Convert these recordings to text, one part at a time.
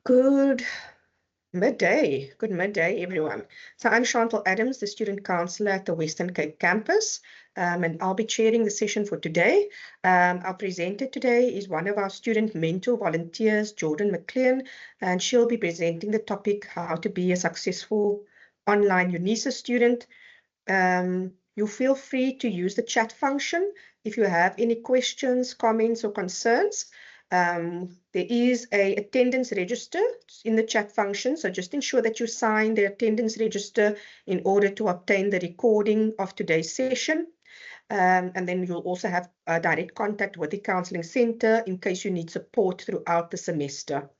Good midday. Good midday, everyone. So I'm Chantal Adams, the student counselor at the Western Cape campus, and I'll be chairing the session for today. Our presenter today is one of our student mentor volunteers, Jordan McLean, and she'll be presenting the topic, how to be a successful online Unisa student. You feel free to use the chat function if you have any questions, comments, or concerns. There is an attendance register in the chat function, so just ensure that you sign the attendance register in order to obtain the recording of today's session. And then you'll also have direct contact with the Counselling Centre in case you need support throughout the semester.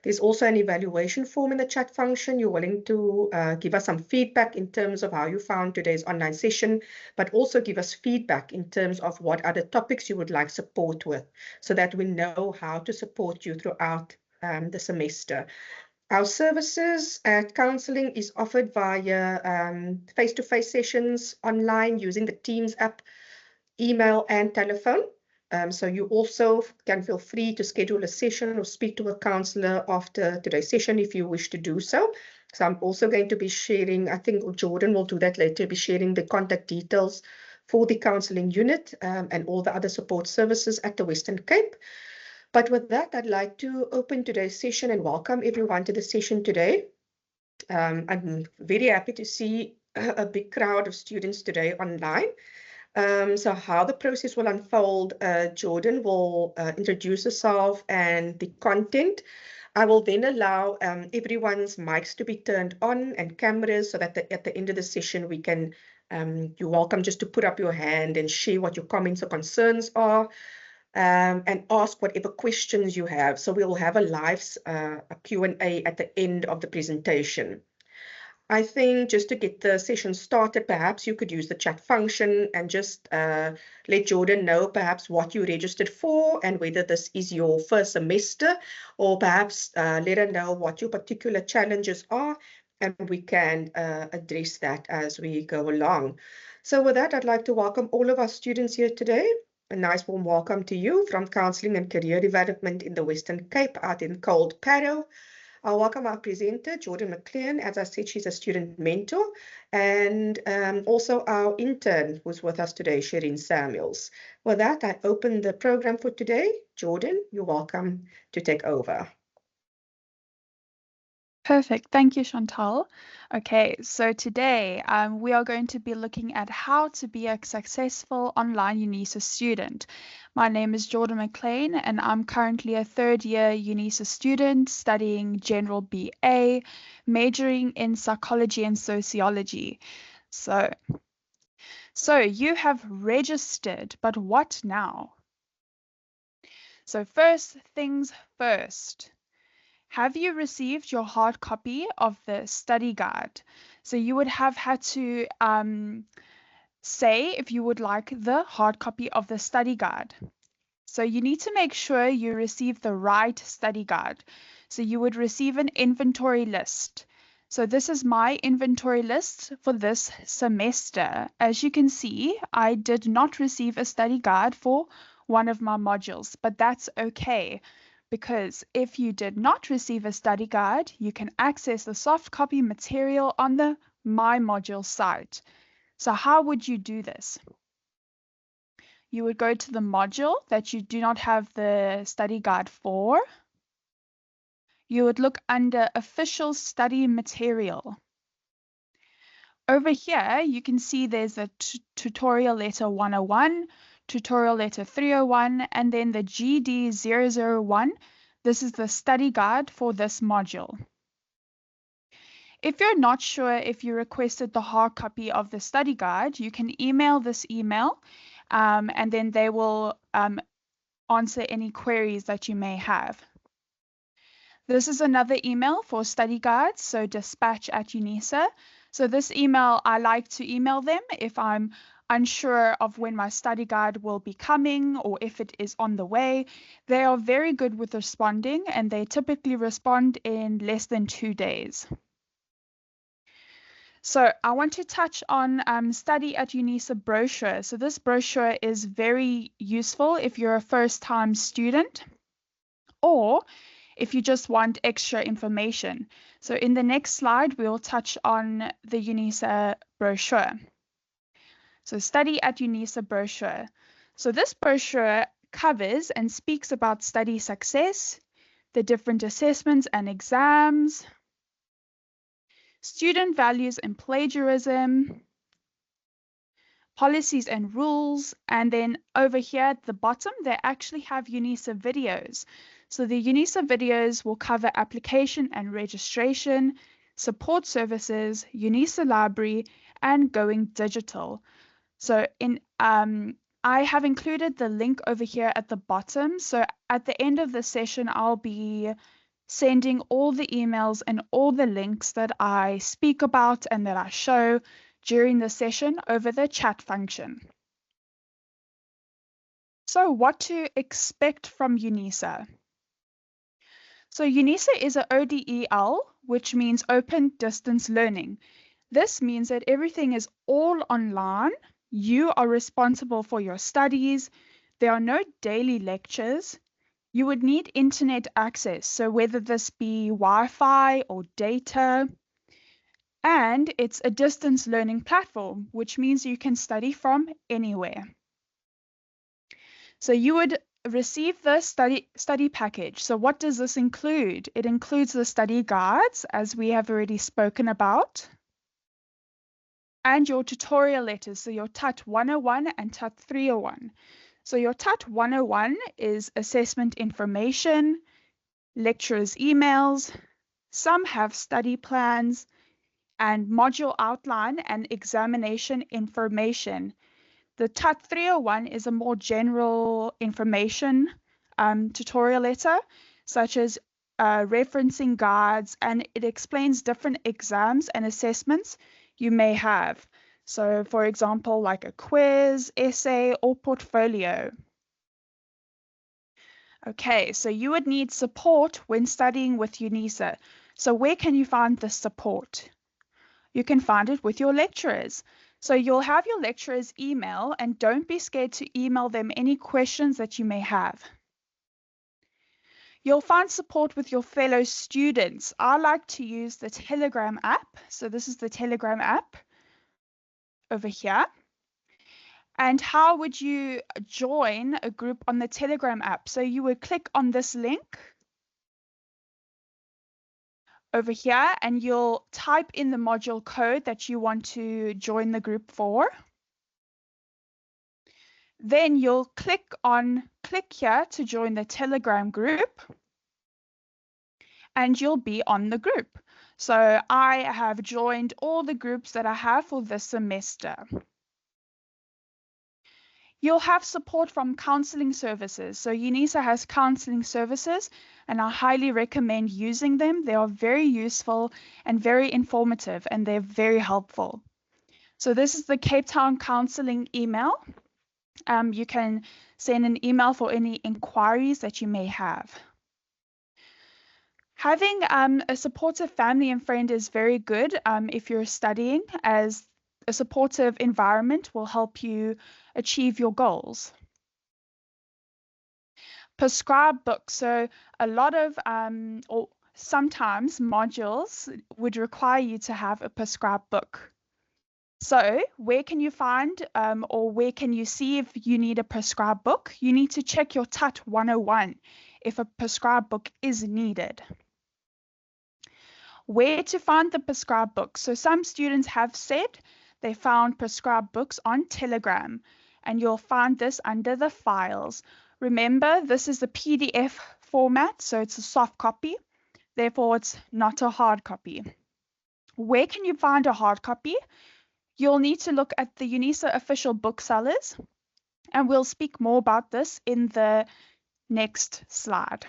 There's also an evaluation form in the chat function. You're willing to give us some feedback in terms of how you found today's online session, but also give us feedback in terms of what other topics you would like support with, so that we know how to support you throughout the semester. Our services at Counselling is offered via face-to-face sessions online using the Teams app, email, and telephone. So you also can feel free to schedule a session or speak to a counselor after today's session if you wish to do so. So I'm also going to be sharing, I think Jordan will do that later, be sharing the contact details for the counselling unit and all the other support services at the Western Cape. But with that, I'd like to open today's session and welcome everyone to the session today. I'm very happy to see a big crowd of students today online. So how the process will unfold, Jordan will introduce herself and the content. I will then allow everyone's mics to be turned on and cameras so that at the end of the session we can, you're welcome just to put up your hand and share what your comments or concerns are, and ask whatever questions you have. So we'll have a live Q&A at the end of the presentation. I think just to get the session started, perhaps you could use the chat function and just let Jordan know perhaps what you registered for and whether this is your first semester, or perhaps let her know what your particular challenges are, and we can address that as we go along. So with that, I'd like to welcome all of our students here today. A nice warm welcome to you from Counselling and Career Development in the Western Cape out in cold Parow. I'll welcome our presenter, Jordan McLean. As I said, she's a student mentor, and also our intern who's with us today, Shireen Samuels. With that, I open the program for today. Jordan, you're welcome to take over. Perfect. Thank you, Chantal. Okay, so today we are going to be looking at how to be a successful online Unisa student. My name is Jordan McLean, and I'm currently a third-year Unisa student studying General BA, majoring in Psychology and Sociology. So you have registered, but what now? So first things first. Have you received your hard copy of the study guide? So you would have had to say if you would like the hard copy of the study guide. So you need to make sure you receive the right study guide. So you would receive an inventory list. So this is my inventory list for this semester. As you can see, I did not receive a study guide for one of my modules, but that's okay, because if you did not receive a study guide, you can access the soft copy material on the My Module site. So how would you do this? You would go to the module that you do not have the study guide for. You would look under Official Study Material. Over here, you can see there's a Tutorial Letter 101, Tutorial Letter 301, and then the GD001. This is the study guide for this module. If you're not sure if you requested the hard copy of the study guide, you can email this email, and then they will answer any queries that you may have. This is another email for study guides, so dispatch@Unisa. So this email, I like to email them if I'm unsure of when my study guide will be coming or if it is on the way. They are very good with responding, and they typically respond in less than 2 days. So I want to touch on Study at Unisa brochure. So this brochure is very useful if you're a first-time student, or if you just want extra information. So in the next slide, we'll touch on the Unisa brochure. So Study at Unisa brochure. So this brochure covers and speaks about study success, the different assessments and exams, student values and plagiarism, policies and rules, and then over here at the bottom, they actually have Unisa videos. So the Unisa videos will cover application and registration, support services, Unisa library, and going digital. So I have included the link over here at the bottom. So at the end of the session, I'll be sending all the emails and all the links that I speak about and that I show during the session over the chat function. So what to expect from Unisa? So Unisa is a ODEL, which means open distance learning. This means that everything is all online. You are responsible for your studies. There are no daily lectures. You would need internet access, so whether this be Wi-Fi or data. And it's a distance learning platform, which means you can study from anywhere. So you would receive the study package. So what does this include? It includes the study guides, as we have already spoken about, and your tutorial letters, so your TUT 101 and TUT 301. So your TUT 101 is assessment information, lecturers' emails, some have study plans, and module outline and examination information. The TUT 301 is a more general information tutorial letter, such as referencing guides, and it explains different exams and assessments you may have. So, for example, like a quiz, essay, or portfolio. Okay, so you would need support when studying with Unisa. So where can you find this support? You can find it with your lecturers. So you'll have your lecturers' email, and don't be scared to email them any questions that you may have. You'll find support with your fellow students. I like to use the Telegram app. So this is the Telegram app over here. And how would you join a group on the Telegram app? So you would click on this link over here, and you'll type in the module code that you want to join the group for. Then you'll click here to join the Telegram group, and you'll be on the group. So I have joined all the groups that I have for this semester. You'll have support from counseling services. So Unisa has counseling services, and I highly recommend using them. They are very useful and very informative, and they're very helpful. So this is the Cape Town Counselling email. You can send an email for any inquiries that you may have. Having a supportive family and friend is very good if you're studying, as a supportive environment will help you achieve your goals. Prescribed books. So a lot of, or sometimes modules would require you to have a prescribed book. So where can you find or where can you see if you need a prescribed book? You need to check your TUT 101 if a prescribed book is needed. Where to find the prescribed books? So some students have said they found prescribed books on Telegram, and you'll find this under the files. Remember, this is a PDF format, so it's a soft copy. Therefore, it's not a hard copy. Where can you find a hard copy? You'll need to look at the Unisa official booksellers, and we'll speak more about this in the next slide.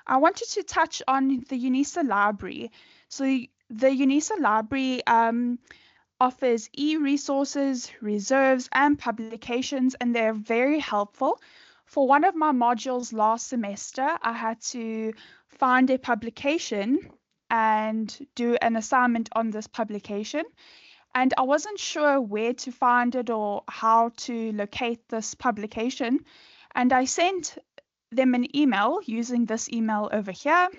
I wanted to touch on the Unisa library. So the Unisa library offers e-resources, reserves, and publications, and they're very helpful. For one of my modules last semester, I had to find a publication and do an assignment on this publication. And I wasn't sure where to find it or how to locate this publication. And I sent them an email using this email over here.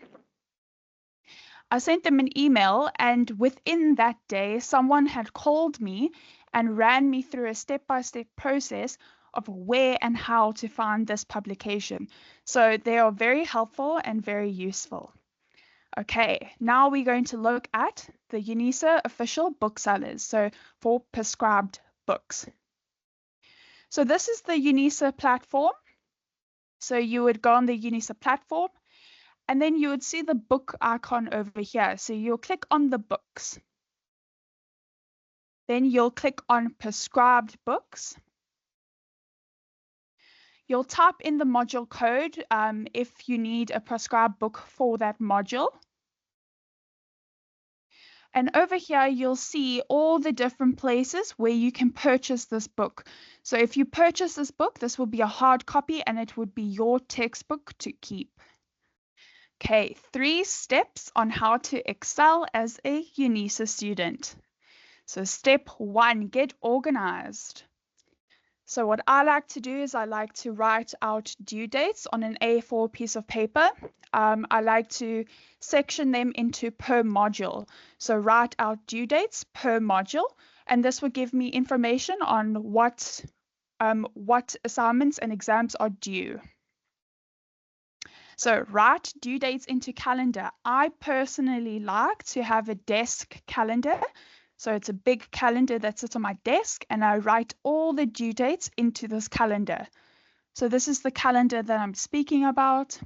I sent them an email, and within that day, someone had called me and ran me through a step-by-step process of where and how to find this publication. So they are very helpful and very useful. Okay, now we're going to look at the Unisa official booksellers, so for prescribed books. So this is the Unisa platform. So you would go on the Unisa platform, and then you would see the book icon over here. So you'll click on the books. Then you'll click on prescribed books. You'll type in the module code if you need a prescribed book for that module. And over here, you'll see all the different places where you can purchase this book. So if you purchase this book, this will be a hard copy and it would be your textbook to keep. Okay, 3 steps on how to excel as a Unisa student. So step 1, get organized. So what I like to do is I like to write out due dates on an A4 piece of paper. I like to section them into per module. So write out due dates per module, and this will give me information on what assignments and exams are due. So write due dates into calendar. I personally like to have a desk calendar. So it's a big calendar that sits on my desk, and I write all the due dates into this calendar. So this is the calendar that I'm speaking about.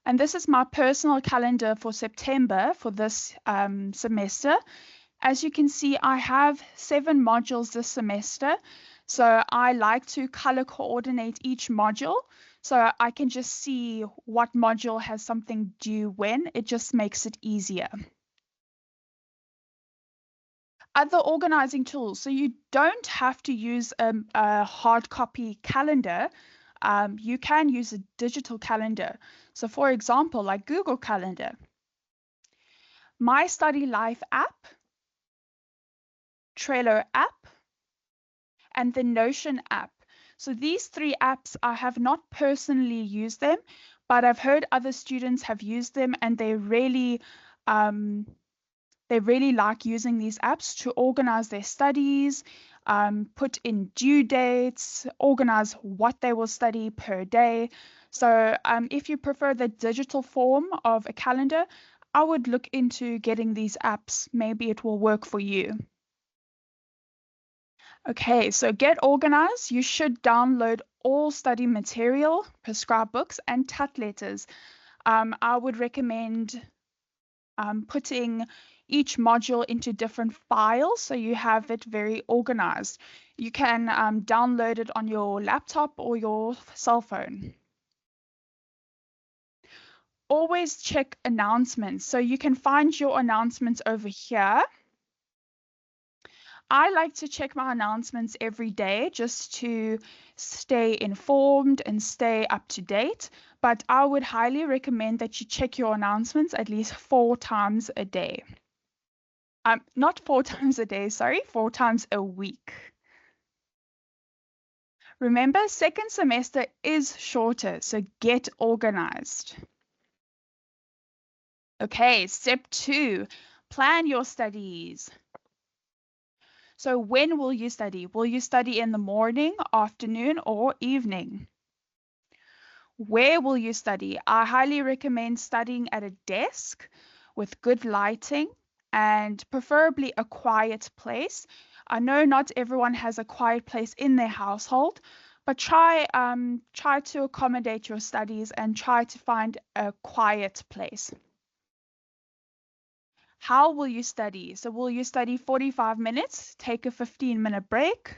And this is my personal calendar for September for this semester. As you can see, I have 7 modules this semester. So I like to color coordinate each module so I can just see what module has something due when. It just makes it easier. Other organizing tools. So you don't have to use a hard copy calendar. You can use a digital calendar. So for example, like Google Calendar, My Study Life app, Trello app, and the Notion app. So these 3 apps, I have not personally used them, but I've heard other students have used them, and they really like using these apps to organize their studies, put in due dates, organize what they will study per day. So if you prefer the digital form of a calendar, I would look into getting these apps. Maybe it will work for you. Okay, so get organized. You should download all study material, prescribed books, and TUT letters. I would recommend putting each module into different files so you have it very organized. You can download it on your laptop or your cell phone. Always check announcements. So you can find your announcements over here. I like to check my announcements every day just to stay informed and stay up to date. But I would highly recommend that you check your announcements at least 4 times a day. Not 4 times a day, sorry, 4 times a week. Remember, second semester is shorter, so get organized. Okay, step 2, plan your studies. So when will you study? Will you study in the morning, afternoon, or evening? Where will you study? I highly recommend studying at a desk with good lighting and preferably a quiet place. I know not everyone has a quiet place in their household, but try to accommodate your studies and try to find a quiet place. How will you study? So will you study 45 minutes, take a 15-minute break,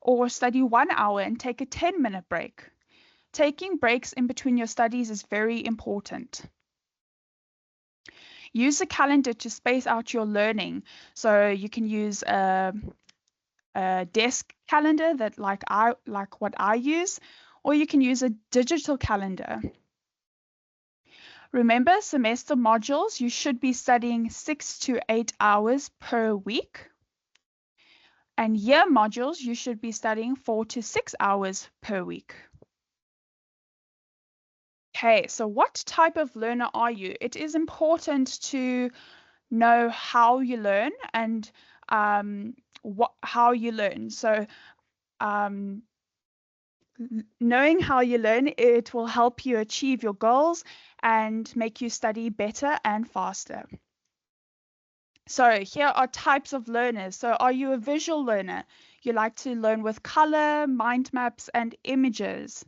or study 1 hour and take a 10-minute break? Taking breaks in between your studies is very important. Use a calendar to space out your learning. So you can use a desk calendar that like what I use, or you can use a digital calendar. Remember, semester modules, you should be studying 6 to 8 hours per week. And year modules, you should be studying 4 to 6 hours per week. Okay, so what type of learner are you? It is important to know how you learn and how you learn. So um, knowing how you learn, it will help you achieve your goals and make you study better and faster. So here are types of learners. So are you a visual learner? You like to learn with color, mind maps, and images.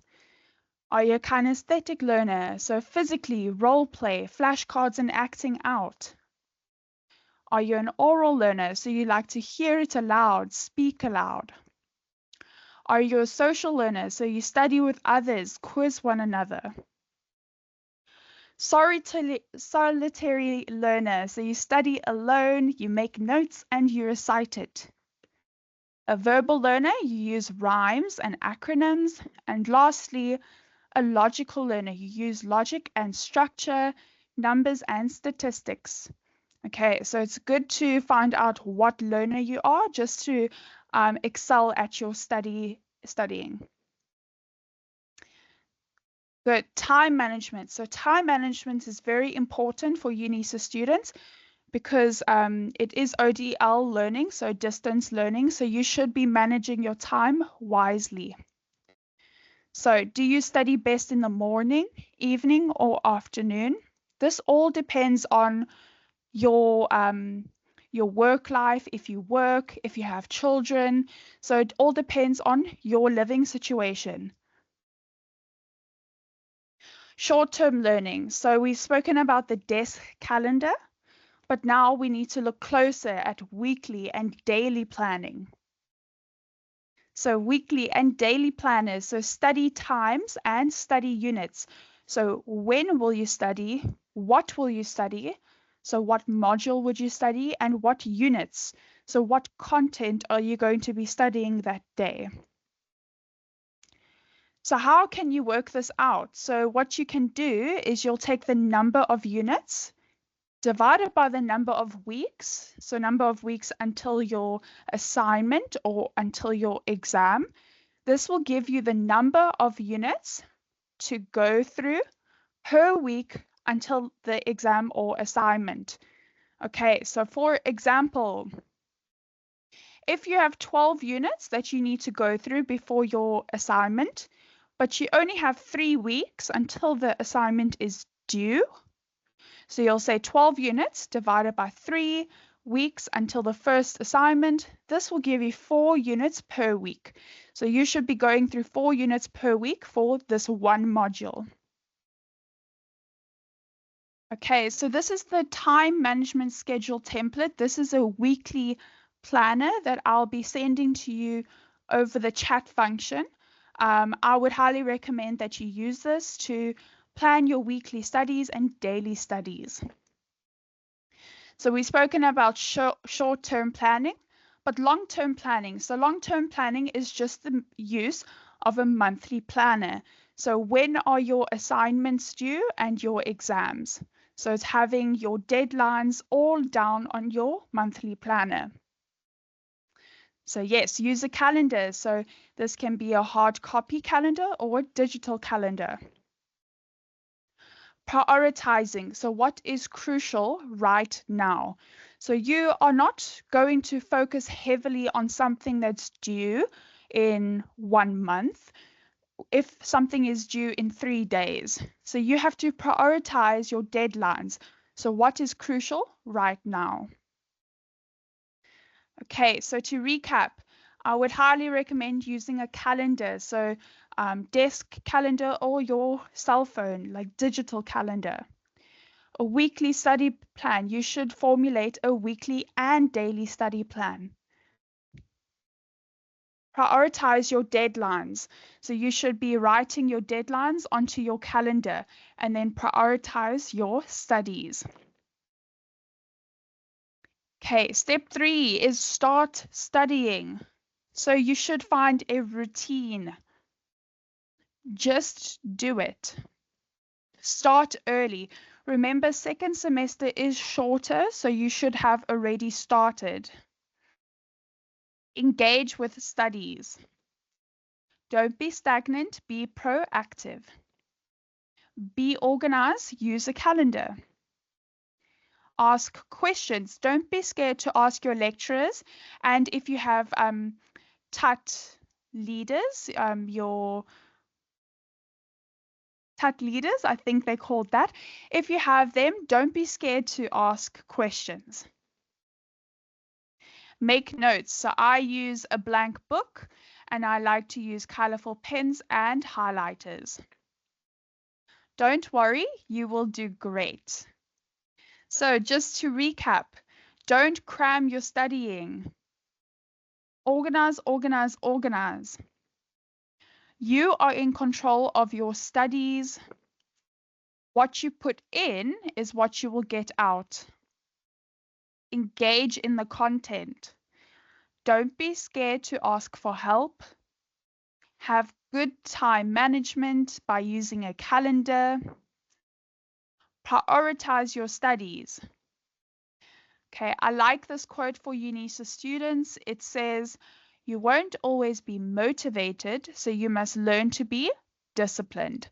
Are you a kinesthetic learner? So physically, role play, flashcards, and acting out. Are you an oral learner? So you like to hear it aloud, speak aloud. Are you a social learner? So you study with others, quiz one another. Solitary learner. So you study alone, you make notes, and you recite it. A verbal learner, you use rhymes and acronyms. And lastly, a logical learner, you use logic and structure, numbers and statistics. Okay, so it's good to find out what learner you are just to excel at your studying. Good. Time management. So time management is very important for Unisa students because it is ODL learning, so distance learning. So you should be managing your time wisely. So do you study best in the morning, evening, or afternoon? This all depends on your work life, if you work, if you have children. So it all depends on your living situation. Short-term learning. So we've spoken about the desk calendar, but now we need to look closer at weekly and daily planning. So weekly and daily planners, so study times and study units. So when will you study? What will you study? So what module would you study and what units? So what content are you going to be studying that day? So how can you work this out? So what you can do is you'll take the number of units divided by the number of weeks, so number of weeks until your assignment or until your exam. This will give you the number of units to go through per week until the exam or assignment. Okay, so for example, if you have 12 units that you need to go through before your assignment, but you only have 3 weeks until the assignment is due, so you'll say 12 units divided by 3 weeks until the first assignment. This will give you 4 units per week. So you should be going through 4 units per week for this one module. Okay, so this is the time management schedule template. This is a weekly planner that I'll be sending to you over the chat function. I would highly recommend that you use this to plan your weekly studies and daily studies. So we've spoken about short-term planning, but long-term planning. So long-term planning is just the use of a monthly planner. So when are your assignments due and your exams? So it's having your deadlines all down on your monthly planner. So yes, use a calendar. So this can be a hard copy calendar or a digital calendar. Prioritizing. So what is crucial right now? So you are not going to focus heavily on something that's due in 1 month if something is due in 3 days. So you have to prioritize your deadlines. So what is crucial right now? Okay, so to recap, I would highly recommend using a calendar. So desk calendar or your cell phone, like digital calendar. A weekly study plan. You should formulate a weekly and daily study plan. Prioritize your deadlines. So you should be writing your deadlines onto your calendar and then prioritize your studies. Okay, step 3 is start studying. So you should find a routine. Just do it. Start early. Remember, second semester is shorter, so you should have already started. Engage with studies. Don't be stagnant, be proactive. Be organized, use a calendar. Ask questions. Don't be scared to ask your lecturers. And if you have TUT leaders, your TUT leaders, I think they called that. If you have them, don't be scared to ask questions. Make notes. So I use a blank book and I like to use colorful pens and highlighters. Don't worry, you will do great. So just to recap, don't cram your studying. Organize, organize, organize. You are in control of your studies. What you put in is what you will get out. Engage in the content. Don't be scared to ask for help. Have good time management by using a calendar. Prioritize your studies. Okay, I like this quote for Unisa students. It says, you won't always be motivated, so you must learn to be disciplined.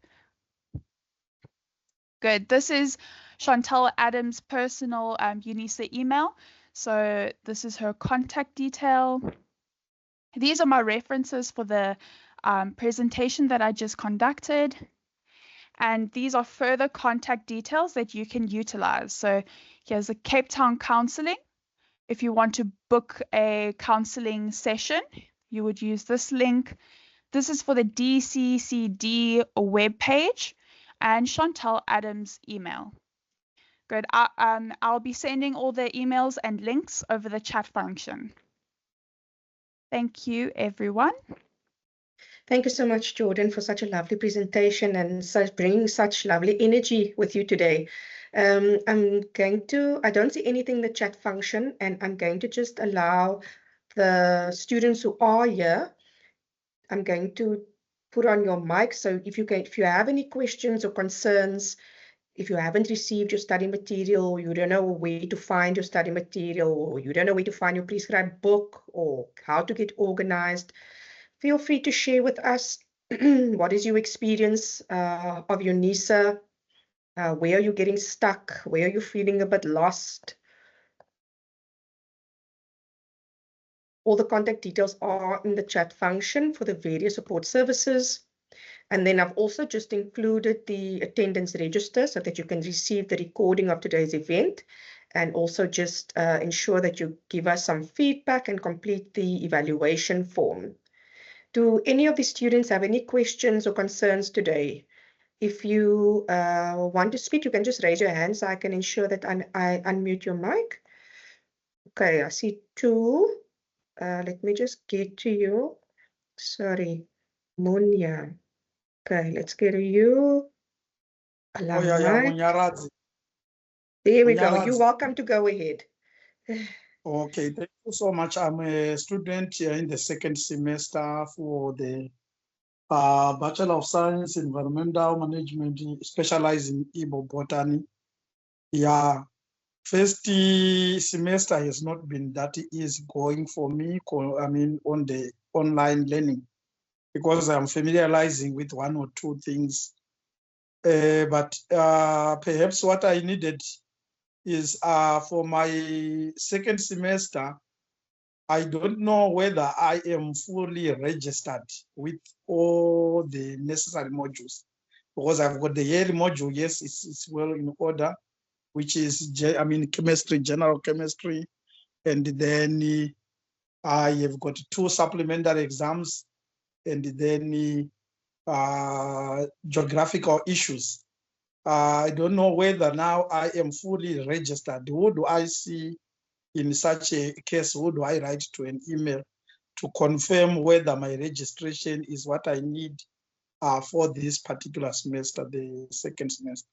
Good. This is Chantal Adams' personal Unisa email. So this is her contact detail. These are my references for the presentation that I just conducted. And these are further contact details that you can utilize. So here's a Cape Town Counselling. If you want to book a counseling session, you would use this link. This is for the DCCD webpage and Chantal Adams' email. Good. I'll be sending all the emails and links over the chat function. Thank you, everyone. Thank you so much, Jordan, for such a lovely presentation and bringing such lovely energy with you today. I don't see anything in the chat function, and I'm going to just allow the students who are here, I'm going to put on your mic. So if you have any questions or concerns, if you haven't received your study material, or you don't know where to find your study material, or you don't know where to find your prescribed book, or how to get organized, feel free to share with us what is your experience of Unisa, where are you getting stuck, where are you feeling a bit lost. All the contact details are in the chat function for the various support services. And then I've also just included the attendance register so that you can receive the recording of today's event, and also just ensure that you give us some feedback and complete the evaluation form. Do any of the students have any questions or concerns today? If you want to speak, you can just raise your hand so I can ensure that I unmute your mic. Okay, I see two. Let me just get to you. Sorry, Munya. Okay, let's get to you. Allow mic. There we go. You're welcome to go ahead. Okay, thank you so much. I'm a student here in the second semester for the Bachelor of Science, Environmental Management, specializing in Igbo Botany. Yeah, first semester has not been that easy going for me, I mean, on the online learning, because I'm familiarizing with one or two things. But perhaps what I needed is for my second semester, I don't know whether I am fully registered with all the necessary modules, because I've got the yearly module. Yes, it's well in order, which is, chemistry, general chemistry. And then I have got 2 supplementary exams, and then geographical issues. I don't know whether now I am fully registered. Who do I see in such a case? Who do I write to an email to confirm whether my registration is what I need for this particular semester, the second semester?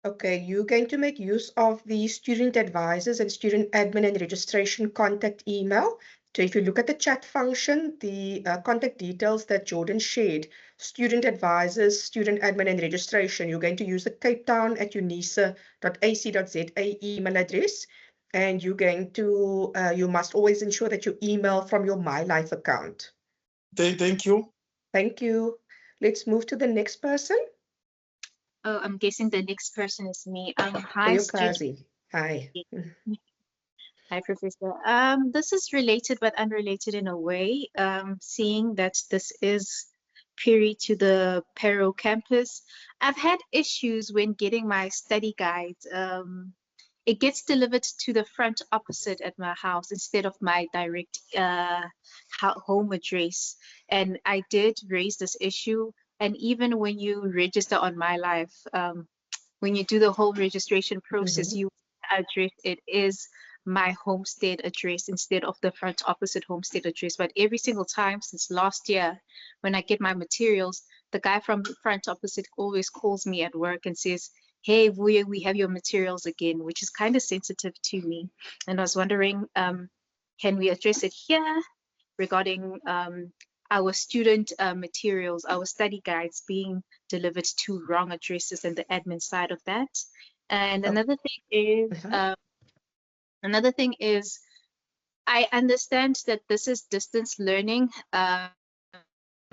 Okay, you're going to make use of the student advisors and student admin and registration contact email. So if you look at the chat function, the contact details that Jordan shared, student advisors, student admin and registration, you're going to use the Cape Town at unisa.ac.za email address. And you're going to, you must always ensure that you email from your My Life account. Thank you. Thank you. Let's move to the next person. Oh, I'm guessing the next person is me. Hi, student. Yokazi. Hi. Hi, Professor. This is related but unrelated in a way. Seeing that this is period to the Pero campus, I've had issues when getting my study guides. It gets delivered to the front opposite at my house instead of my direct home address. And I did raise this issue. And even when you register on My Life, when you do the whole registration process, you address it is my homestead address instead of the front opposite homestead address. But every single time since last year, when I get my materials, the guy from the front opposite always calls me at work and says, "Hey, Vuya, we have your materials again," which is kind of sensitive to me. And I was wondering, can we address it here regarding our student materials, our study guides being delivered to wrong addresses and the admin side of that? And another thing is, I understand that this is distance learning.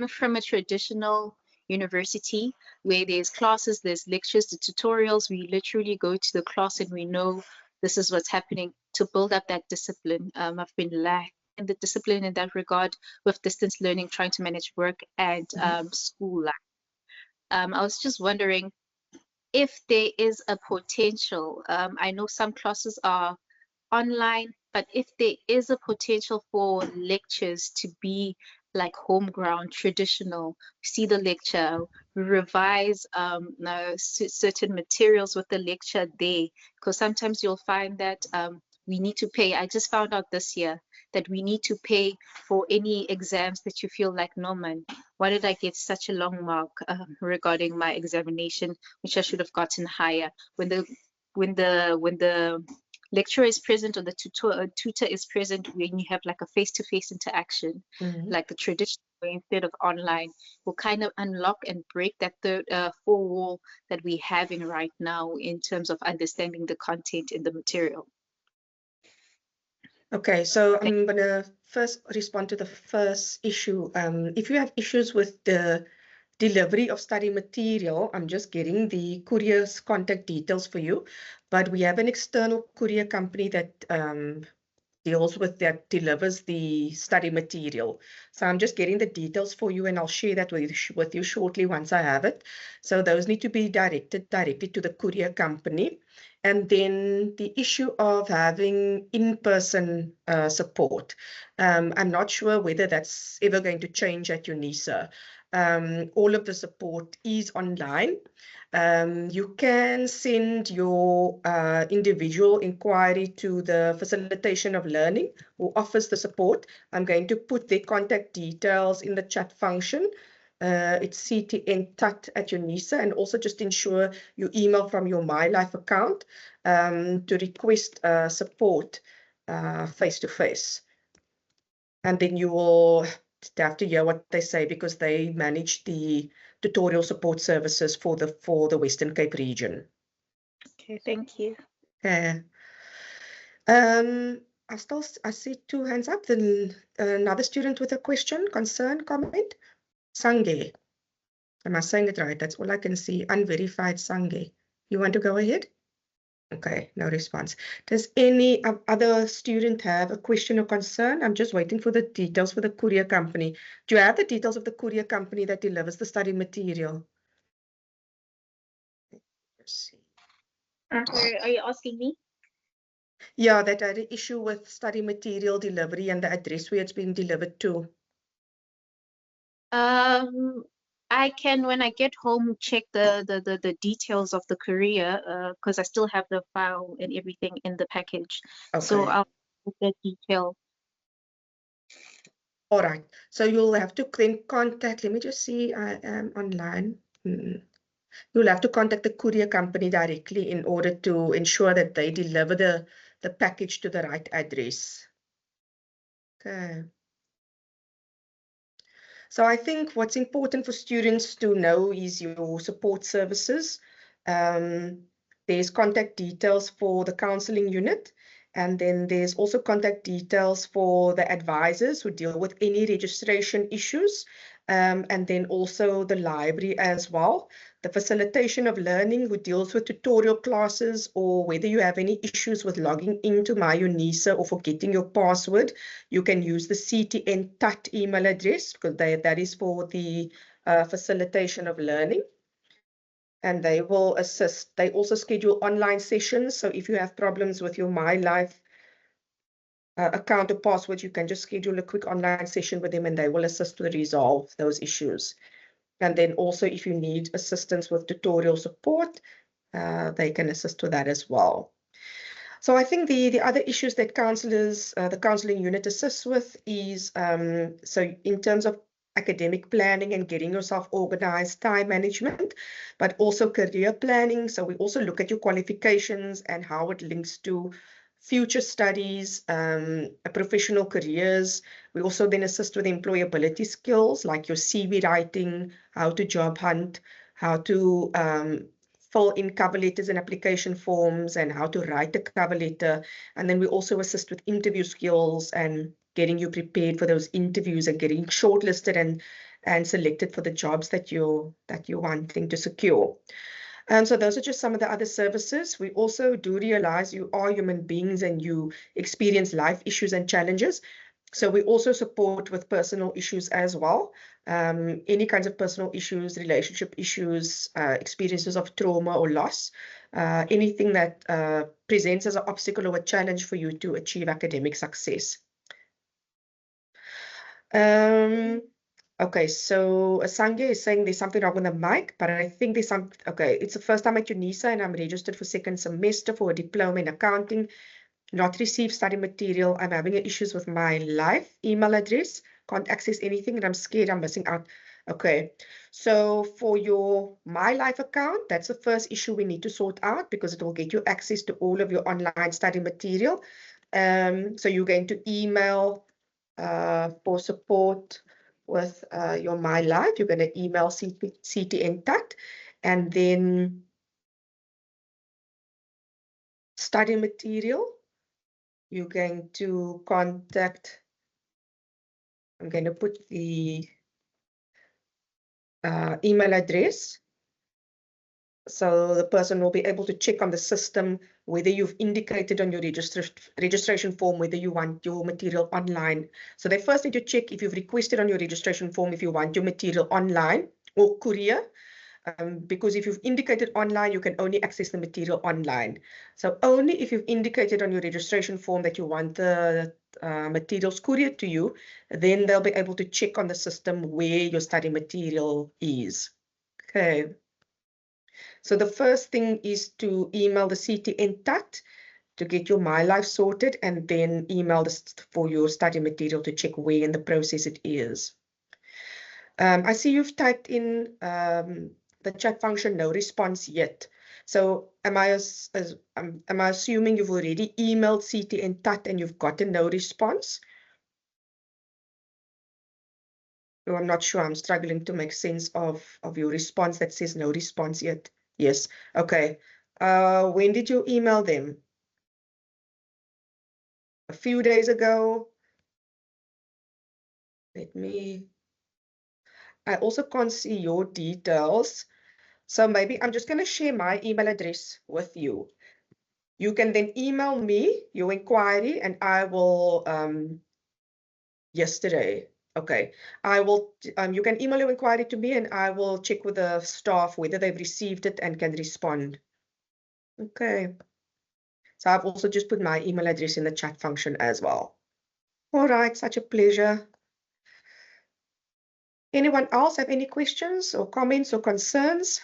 From a traditional university where there's classes, there's lectures, the tutorials, we literally go to the class and we know this is what's happening to build up that discipline. I've been lacking in the discipline in that regard with distance learning, trying to manage work and school life. I was just wondering if there is a potential. I know some classes are online, but if there is a potential for lectures to be like home ground, traditional, see the lecture, revise certain materials with the lecture there, because sometimes you'll find that we need to pay. I just found out this year that we need to pay for any exams that you feel like, no man, why did I get such a long mark regarding my examination, which I should have gotten higher when the lecturer is present or the tutor is present, when you have like a face-to-face interaction, like the traditional way instead of online, will kind of unlock and break that third four wall that we're having right now in terms of understanding the content in the material. Okay, so I'm going to first respond to the first issue. If you have issues with the delivery of study material, I'm just getting the courier's contact details for you, but we have an external courier company that deals with that, delivers the study material. So I'm just getting the details for you, and I'll share that with you shortly once I have it. So those need to be directed directly to the courier company. And then the issue of having in-person support. I'm not sure whether that's ever going to change at Unisa. All of the support is online. You can send your individual inquiry to the Facilitation of Learning, who offers the support. I'm going to put their contact details in the chat function. It's ctn.tut@unisa, and also just ensure you email from your My Life account to request support face-to-face. And then you will have to hear what they say, because they manage the tutorial support services for the Western Cape region. Okay, thank you. I see two hands up. Then another student with a question, concern, comment. Sange. Am I saying it right? That's all I can see. Unverified Sange. You want to go ahead? Okay, no response. Does any other student have a question or concern? I'm just waiting for the details for the courier company. Do you have the details of the courier company that delivers the study material? Let's see. Are you asking me? Yeah, that had an issue with study material delivery and the address where it's being delivered to. I can, when I get home, check the details of the courier, because I still have the file and everything in the package. Okay. So I'll put that detail. All right. So you'll have to then contact, let me just see, I am online. You'll have to contact the courier company directly in order to ensure that they deliver the package to the right address. Okay. So I think what's important for students to know is your support services. There's contact details for the counseling unit, and then there's also contact details for the advisors who deal with any registration issues. and then also the library as well. The facilitation of learning, who deals with tutorial classes, or whether you have any issues with logging into My Unisa or forgetting your password, you can use the CTN TUT email address, because that is for the facilitation of learning. And they will assist. They also schedule online sessions. So if you have problems with your My Life account or password, you can just schedule a quick online session with them and they will assist to resolve those issues. And then also if you need assistance with tutorial support, they can assist with that as well. So I think the other issues that counselors, the counseling unit assists with is, so in terms of academic planning and getting yourself organized, time management, but also career planning. So we also look at your qualifications and how it links to future studies, professional careers. We also then assist with employability skills like your CV writing, how to job hunt, how to fill in cover letters and application forms, and how to write a cover letter. And then we also assist with interview skills and getting you prepared for those interviews and getting shortlisted and selected for the jobs that you're wanting to secure. And so those are just some of the other services. We also do realize you are human beings and you experience life issues and challenges. So we also support with personal issues as well. Any kinds of personal issues, relationship issues, experiences of trauma or loss, anything that presents as an obstacle or a challenge for you to achieve academic success. Okay, so Asangya is saying there's something wrong with the mic, but I think there's some, okay, it's the first time at Unisa and I'm registered for second semester for a diploma in accounting. Not received study material. I'm having issues with My Life email address. Can't access anything and I'm scared I'm missing out. Okay, so for your My Life account, that's the first issue we need to sort out because it will get you access to all of your online study material. So you're going to email for support with your My Life. You're going to email CTN TUT and then study material. You're going to contact, I'm going to put the email address. So the person will be able to check on the system whether you've indicated on your registration form whether you want your material online. So they first need to check if you've requested on your registration form if you want your material online or courier. Because if you've indicated online, you can only access the material online. So only if you've indicated on your registration form that you want the materials couriered to you, then they'll be able to check on the system where your study material is. Okay. So the first thing is to email the CTN TUT to get your My Life sorted and then email this for your study material to check where in the process it is. I see you've typed in the chat function, no response yet. So am I assuming you've already emailed CTN TUT and you've gotten no response? Oh, I'm not sure. I'm struggling to make sense of your response that says no response yet. Yes. Okay. When did you email them? A few days ago. I also can't see your details. So maybe I'm just going to share my email address with you. You can then email me your inquiry and I will, yesterday, okay. I will, you can email your inquiry to me and I will check with the staff whether they've received it and can respond. Okay. So I've also just put my email address in the chat function as well. All right, such a pleasure. Anyone else have any questions or comments or concerns?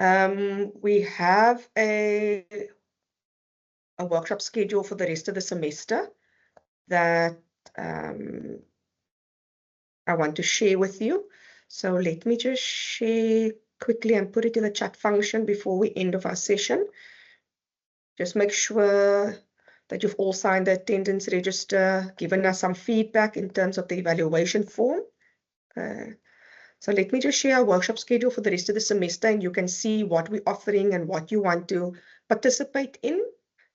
We have a workshop schedule for the rest of the semester that I want to share with you. So let me just share quickly and put it in the chat function before we end of our session. Just make sure that you've all signed the attendance register, given us some feedback in terms of the evaluation form. So let me just share our workshop schedule for the rest of the semester and you can see what we're offering and what you want to participate in.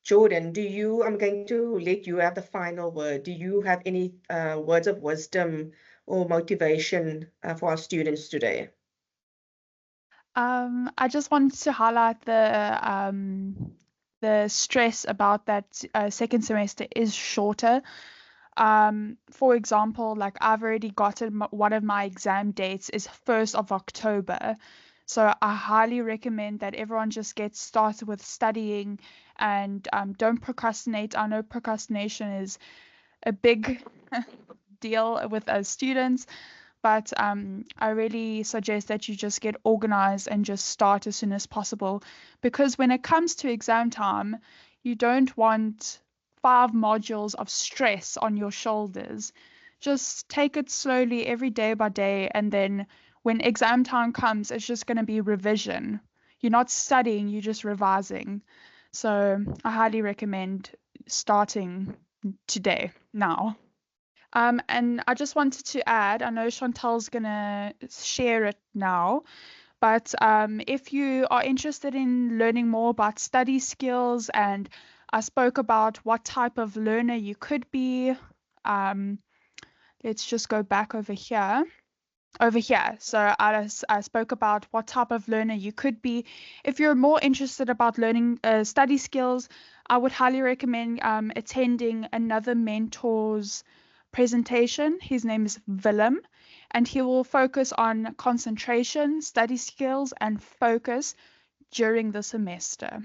Jordan, I'm going to let you have the final word. Do you have any words of wisdom or motivation for our students today? I just wanted to highlight the stress about that second semester is shorter. For example, like I've already gotten one of my exam dates is 1st of October. So I highly recommend that everyone just gets started with studying and don't procrastinate. I know procrastination is a big deal with us students, but I really suggest that you just get organized and just start as soon as possible, because when it comes to exam time, you don't want 5 modules of stress on your shoulders. Just take it slowly every day by day, and then when exam time comes, it's just going to be revision. You're not studying, you're just revising. So I highly recommend starting today, now. And I just wanted to add, I know Chantal's gonna share it now, but if you are interested in learning more about study skills, and I spoke about what type of learner you could be, let's just go back over here. Over here. So I spoke about what type of learner you could be. If you're more interested about learning study skills, I would highly recommend attending another mentor's presentation. His name is Willem, and he will focus on concentration, study skills, and focus during the semester.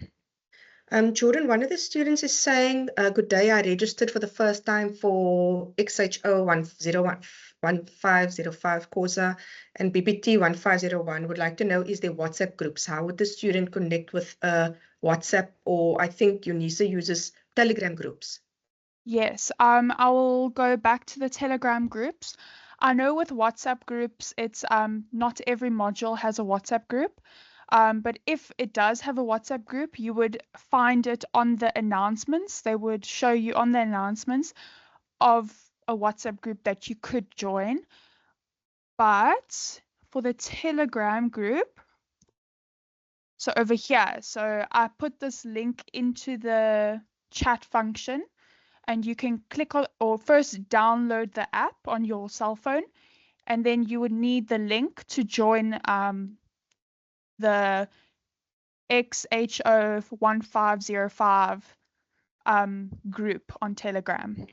Jordan, one of the students is saying, good day, I registered for the first time for XHO 1505 COSA and BBT 1501. Would like to know, is there WhatsApp groups? How would the student connect with WhatsApp, or I think Unisa uses Telegram groups? Yes, I will go back to the Telegram groups. I know with WhatsApp groups, it's not every module has a WhatsApp group. But if it does have a WhatsApp group, you would find it on the announcements. They would show you on the announcements of a WhatsApp group that you could join. But for the Telegram group, so over here, so I put this link into the chat function, and you can click on, or first download the app on your cell phone, and then you would need the link to join the XHO 1505 group on Telegram.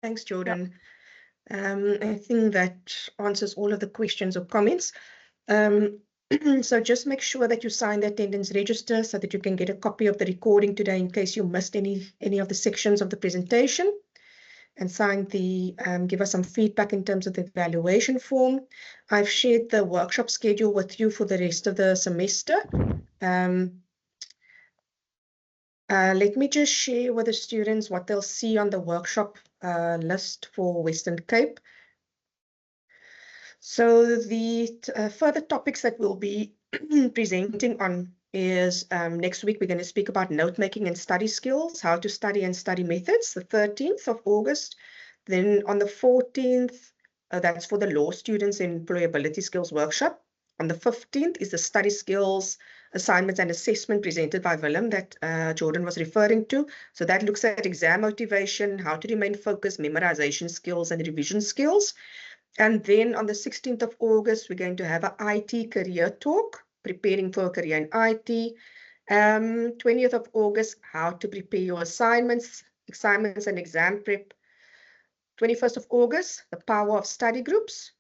Thanks, Jordan. I think that answers all of the questions or comments. So just make sure that you sign the attendance register so that you can get a copy of the recording today in case you missed any of the sections of the presentation, and sign give us some feedback in terms of the evaluation form. I've shared the workshop schedule with you for the rest of the semester. Let me just share with the students what they'll see on the workshop list for Western Cape. So the further topics that we'll be presenting on is next week we're going to speak about note making and study skills, how to study and study methods, the 13th of August. Then on the 14th, that's for the law students employability skills workshop. On the 15th is the study skills assignments and assessment presented by Willem that Jordan was referring to. So that looks at exam motivation, how to remain focused, memorization skills, and revision skills. And then on the 16th of August, we're going to have an IT career talk, preparing for a career in IT. 20th of August, how to prepare your assignments and exam prep. 21st of August, the power of study groups.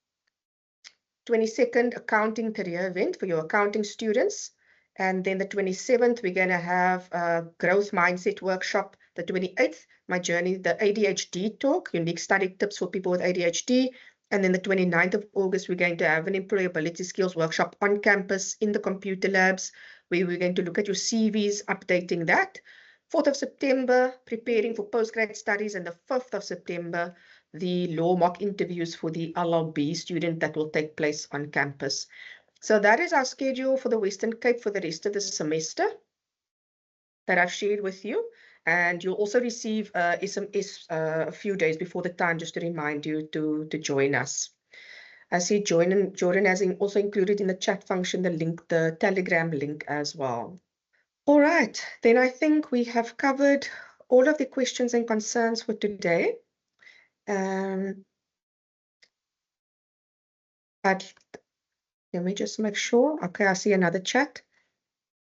22nd, accounting career event for your accounting students. And then the 27th, we're going to have a growth mindset workshop. The 28th, my journey, the ADHD talk, unique study tips for people with ADHD. And then the 29th of August, we're going to have an employability skills workshop on campus in the computer labs, where we're going to look at your CVs, updating that. 4th of September, preparing for postgrad studies. And the 5th of September, the law mock interviews for the LLB student that will take place on campus. So that is our schedule for the Western Cape for the rest of the semester that I've shared with you. And you'll also receive SMS a few days before the time, just to remind you to join us. I see Jordan has also included in the chat function the link, the Telegram link as well. All right, then I think we have covered all of the questions and concerns for today. But let me just make sure. Okay, I see another chat.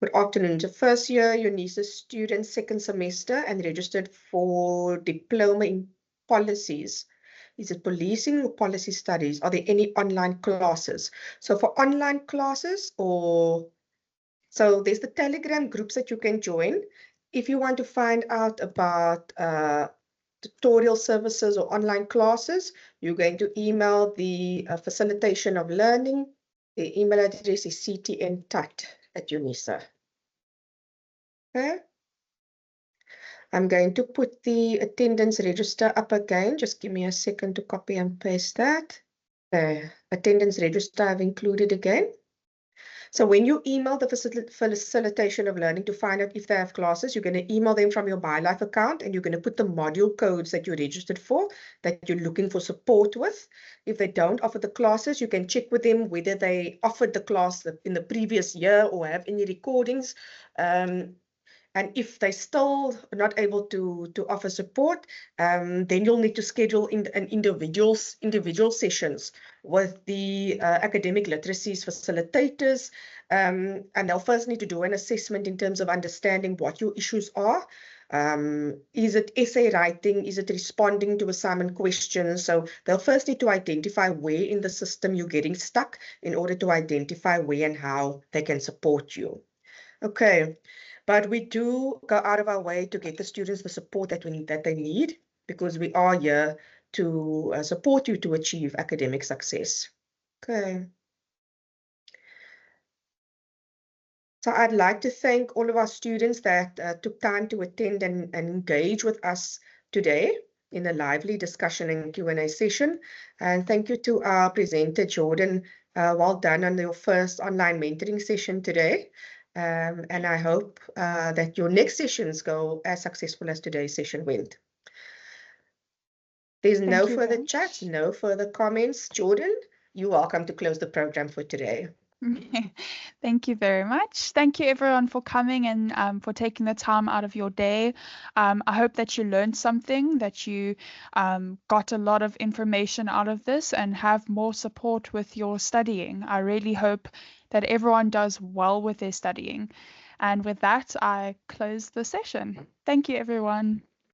Good afternoon. The first year Unisa student, second semester, and registered for diploma in policies. Is it policing or policy studies? Are there any online classes? So for online classes, so there's the Telegram groups that you can join. If you want to find out about tutorial services or online classes, you're going to email the facilitation of learning. The email address is ctntat@unisa. Okay. I'm going to put the attendance register up again. Just give me a second to copy and paste that. The attendance register I've included again. So when you email the facilitation of learning to find out if they have classes, you're going to email them from your ByLife account, and you're going to put the module codes that you're registered for, that you're looking for support with. If they don't offer the classes, you can check with them whether they offered the class in the previous year or have any recordings. And if they still are not able to offer support, then you'll need to schedule an individual sessions with the academic literacies facilitators. And they'll first need to do an assessment in terms of understanding what your issues are. Is it essay writing? Is it responding to assignment questions? So they'll first need to identify where in the system you're getting stuck in order to identify where and how they can support you. Okay, but we do go out of our way to get the students the support that they need, because we are here to support you to achieve academic success. Okay. So I'd like to thank all of our students that took time to attend and engage with us today in a lively discussion and Q&A session. And thank you to our presenter, Jordan. Well done on your first online mentoring session today. And I hope that your next sessions go as successful as today's session went. There's no further chats, no further comments. Jordan, you're welcome to close the program for today. Thank you very much. Thank you everyone for coming and for taking the time out of your day. I hope that you learned something, that you got a lot of information out of this and have more support with your studying. I really hope that everyone does well with their studying. And with that, I close the session. Thank you, everyone.